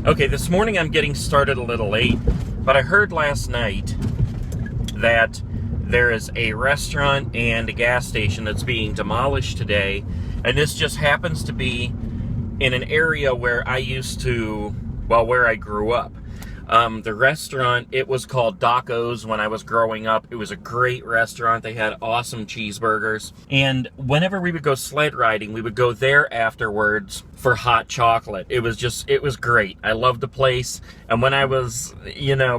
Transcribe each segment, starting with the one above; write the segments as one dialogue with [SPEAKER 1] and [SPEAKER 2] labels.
[SPEAKER 1] Okay, this morning I'm getting started a little late, but I heard last night that there is a restaurant and a gas station that's being demolished today, and this just happens to be in an area where I used to, where I grew up. The restaurant, it was called Daco's when I was growing up. It was a great restaurant. They had awesome cheeseburgers. And whenever we would go sled riding, we would go there afterwards for hot chocolate. It was great. I loved the place. And when I was,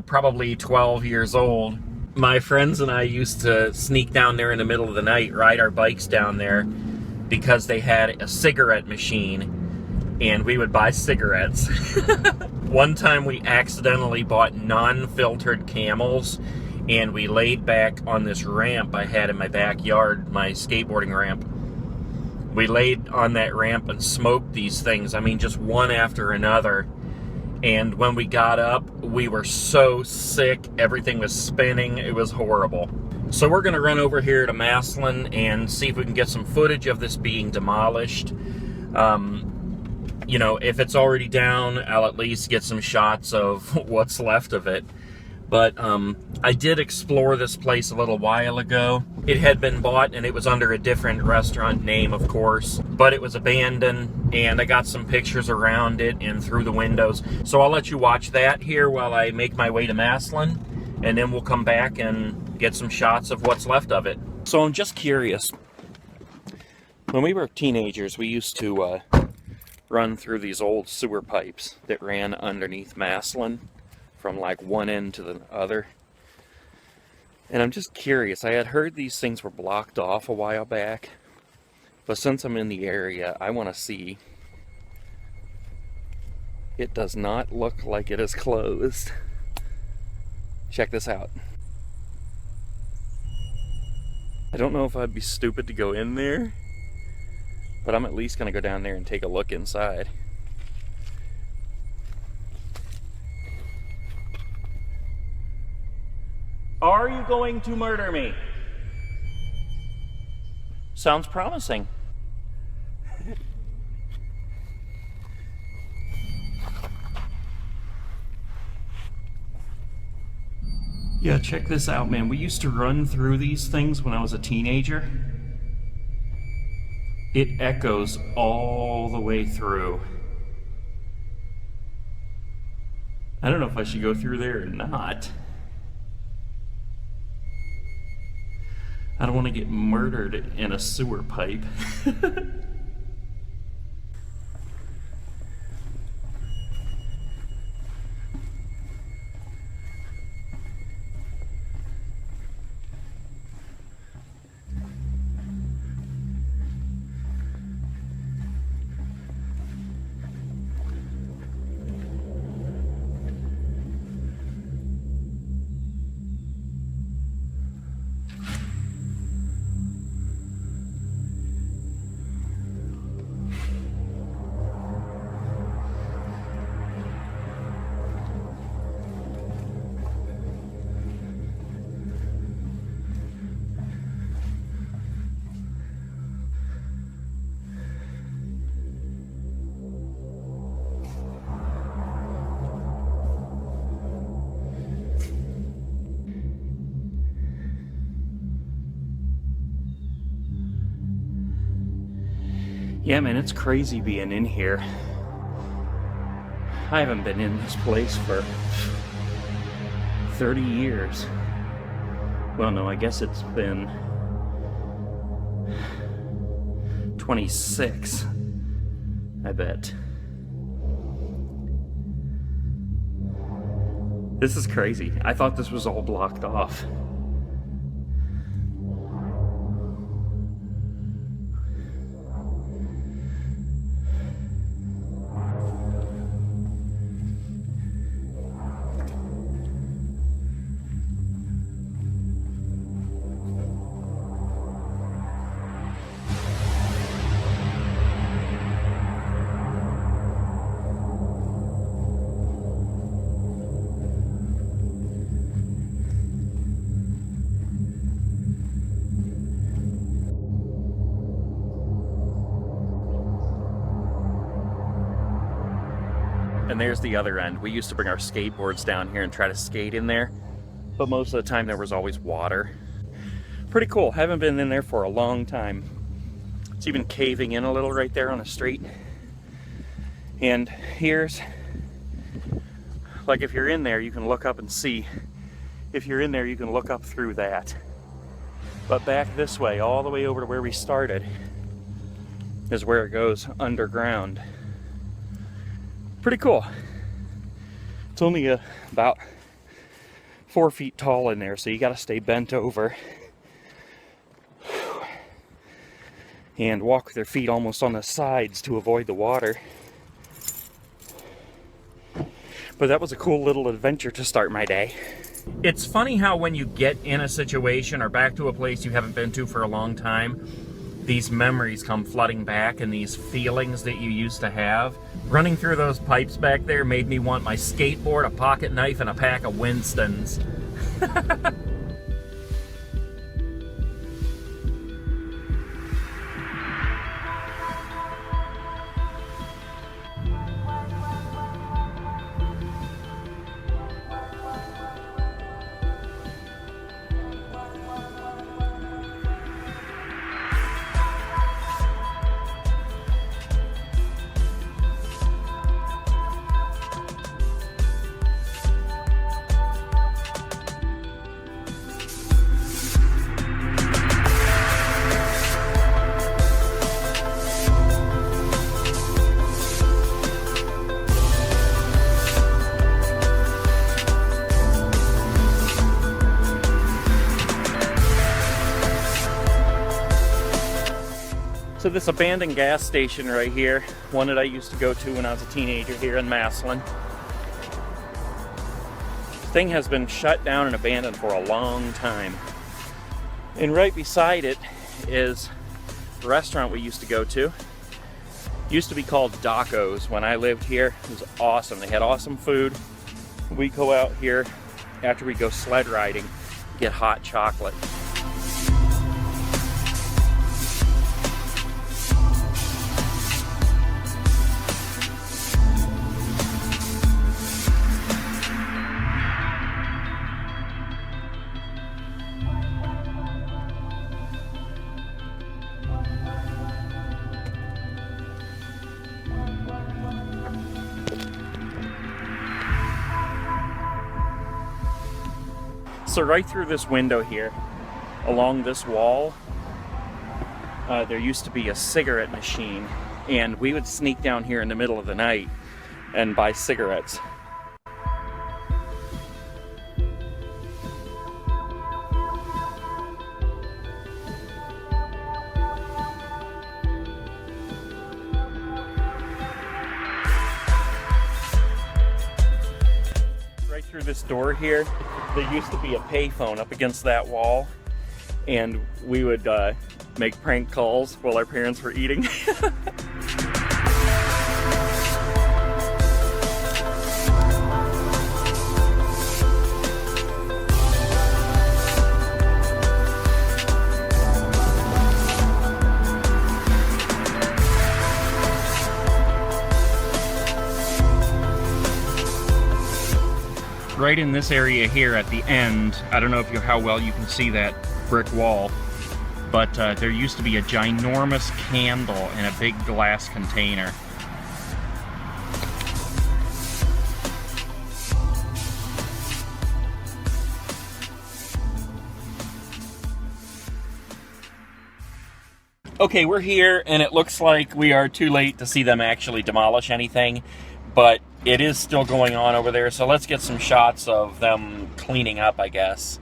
[SPEAKER 1] probably 12 years old, my friends and I used to sneak down there in the middle of the night, ride our bikes down there because they had a cigarette machine. And we would buy cigarettes. One time we accidentally bought non-filtered Camels, and we laid back on this ramp I had in my backyard, my skateboarding ramp. We laid on that ramp and smoked these things, just one after another. And when we got up, we were so sick, everything was spinning, it was horrible. So we're gonna run over here to Massillon and see if we can get some footage of this being demolished. If it's already down, I'll at least get some shots of what's left of it. But I did explore this place a little while ago. It had been bought and it was under a different restaurant name, of course, but it was abandoned, and I got some pictures around it and through the windows. So I'll let you watch that here while I make my way to Massillon, and then we'll come back and get some shots of what's left of it. So I'm just curious. When we were teenagers, we used to run through these old sewer pipes that ran underneath Massillon from like one end to the other. And I'm just curious, I had heard these things were blocked off a while back, but since I'm in the area, I want to see. It does not look like it is closed. Check this out. I don't know if I'd be stupid to go in there, but I'm at least going to go down there and take a look inside. Are you going to murder me? Sounds promising. Yeah, check this out, man. We used to run through these things when I was a teenager. It echoes all the way through. I don't know if I should go through there or not. I don't want to get murdered in a sewer pipe. Yeah, man, it's crazy being in here. I haven't been in this place for 30 years. Well, no, I guess it's been 26, I bet. This is crazy. I thought this was all blocked off. And there's the other end. We used to bring our skateboards down here and try to skate in there, but most of the time there was always water. Pretty cool. Haven't been in there for a long time. It's even caving in a little right there on the street. And here's, like, if you're in there, you can look up and see. If you're in there, you can look up through that. But back this way, all the way over to where we started, is where it goes underground. Pretty cool. It's only about 4 feet tall in there, so you got to stay bent over and walk with your feet almost on the sides to avoid the water. But that was a cool little adventure to start my day. It's funny how when you get in a situation or back to a place you haven't been to for a long time, these memories come flooding back and these feelings that you used to have. Running through those pipes back there made me want my skateboard, a pocket knife, and a pack of Winstons. So this abandoned gas station right here, one that I used to go to when I was a teenager here in Massillon. Thing has been shut down and abandoned for a long time. And right beside it is a restaurant we used to go to. Used to be called Daco's when I lived here. It was awesome. They had awesome food. We go out here after we go sled riding, get hot chocolate. So right through this window here, along this wall, there used to be a cigarette machine, and we would sneak down here in the middle of the night and buy cigarettes. Right through this door here, there used to be a payphone up against that wall, and we would make prank calls while our parents were eating. Right in this area here at the end, I don't know if how well you can see that brick wall, but there used to be a ginormous candle in a big glass container. Okay, we're here, and it looks like we are too late to see them actually demolish anything, but it is still going on over there, so let's get some shots of them cleaning up, I guess.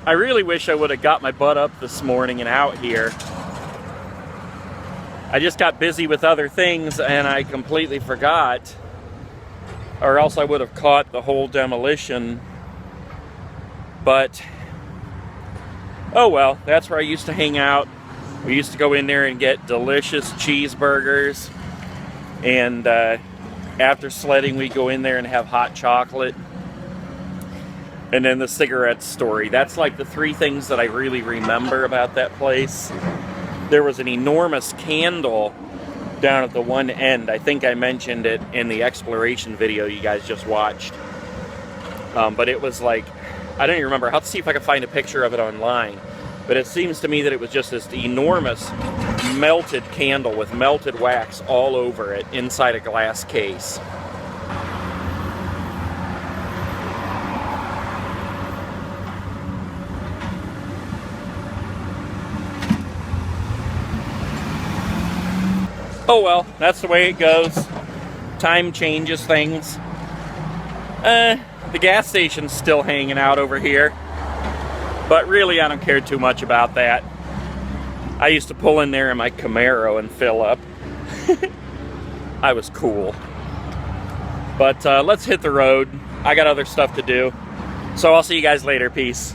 [SPEAKER 1] I really wish I would have got my butt up this morning and out here. I just got busy with other things and I completely forgot. Or else I would have caught the whole demolition. But Oh well, that's where I used to hang out. We used to go in there and get delicious cheeseburgers. And after sledding, we'd go in there and have hot chocolate. And then the cigarette story. That's like the three things that I really remember about that place. There was an enormous candle down at the one end. I think I mentioned it in the exploration video you guys just watched. But it was like, I don't even remember. I'll have to see if I can find a picture of it online. But it seems to me that it was just this enormous melted candle with melted wax all over it inside a glass case. Oh well, that's the way it goes. Time changes things. The gas station's still hanging out over here. But really, I don't care too much about that. I used to pull in there in my Camaro and fill up. I was cool. But let's hit the road. I got other stuff to do. So I'll see you guys later. Peace.